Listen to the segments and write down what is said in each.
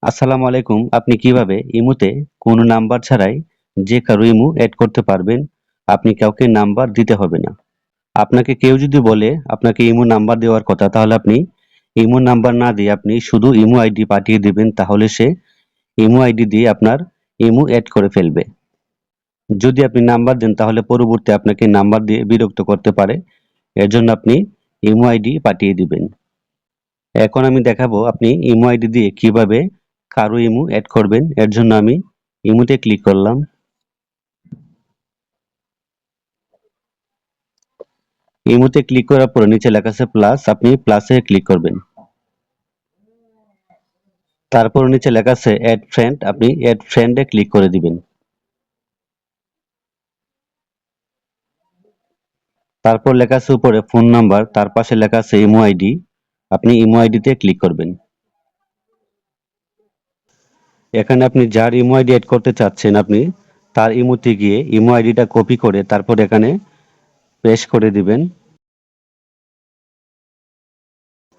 আসসালামু আলাইকুম। আপনি কিভাবে ইমোতে কোনো নাম্বার ছাড়াই যে কারো ইমো এড করতে পারবেন? আপনি কাউকে নাম্বার দিতে হবে না। আপনাকে কেউ যদি বলে আপনাকে ইমো নাম্বার দেওয়ার কথা, তাহলে আপনি ইমো নাম্বার না দিয়ে আপনি শুধু ইমো আইডি পাঠিয়ে দিবেন, তাহলে সে ইমো আইডি দিয়ে আপনার ইমো এড করে ফেলবে। যদি আপনি নাম্বার দেন তাহলে পরবর্তী আপনাকে নাম্বার দিয়ে বিরক্ত করতে পারে। এর জন্য আপনি ইমো আইডি পাঠিয়ে দিবেন। এখন আমি দেখাবো আপনি ইমো আইডি দিয়ে কিভাবে কারো ইমো এড করবেন। এর জন্য আমি ইমোতে ক্লিক করলাম। ইমোতে ক্লিক করার পরে নিচে লেখা আছে প্লাস, আপনি প্লাসে ক্লিক করবেন। তারপর নিচে লেখা আছে অ্যাড ফ্রেন্ড, আপনি অ্যাড ফ্রেন্ডে ক্লিক করে দিবেন। তারপর লেখা আছে উপরে ফোন নাম্বার, তার পাশে লেখা আছে ইমো আইডি, আপনি ইমো আইডিতে ক্লিক করবেন। এখানে আপনি যার ইমো আইডি এড করতে চাচ্ছেন, আপনি তার ইমোতে গিয়ে ইমো আইডিটা কপি করে তারপর এখানে পেস্ট করে দিবেন।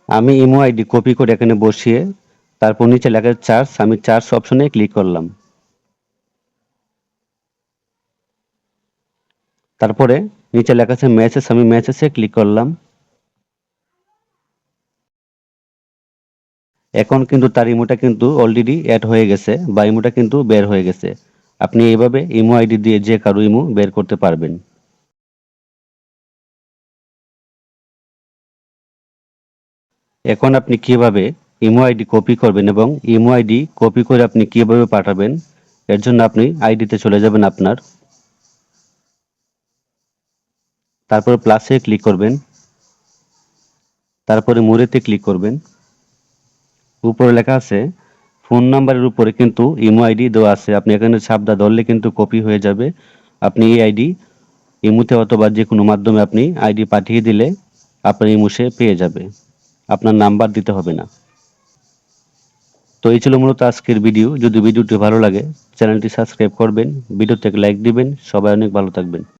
আমি ইমো আইডি কপি করে এখানে বসিয়ে তারপর নিচে লেখা আছে চার্জ, আমি চার্জ অপশনে ক্লিক করলাম। তারপরে নিচে লেখা আছে মেসেজ, আমি মেসেজে ক্লিক করলাম। এখন কিন্তু তার ইমোটা কিন্তু অলরেডি অ্যাড হয়ে গেছে বা ইমোটা কিন্তু বের হয়ে গেছে। আপনি এইভাবে ইমো আইডি দিয়ে যে কারো ইমো বের করতে পারবেন। এখন আপনি কিভাবে ইমো আইডি কপি করবেন এবং ইমো আইডি কপি করে আপনি কিভাবে পাঠাবেন, এর জন্য আপনি আইডিতে চলে যাবেন আপনার, তারপর প্লাসে ক্লিক করবেন, তারপরে মোরেতে ক্লিক করবেন। উপরে লেখা আছে ফোন নাম্বারের উপরে কিন্তু ইমো আইডি দেওয়া আছে, আপনি এখানে চাপটা ধরলে কিন্তু কপি হয়ে যাবে। আপনি এই আইডি ইমোতে অথবা যে কোনো মাধ্যমে আপনি আইডি পাঠিয়ে দিলে আপনার ইমো সে পেয়ে যাবে, আপনার নাম্বার দিতে হবে না। তো এই ছিল মূলত আজকের ভিডিও। যদি ভিডিওটি ভালো লাগে চ্যানেলটি সাবস্ক্রাইব করবেন, ভিডিওতে লাইক দিবেন। সবাই অনেক ভালো থাকবেন।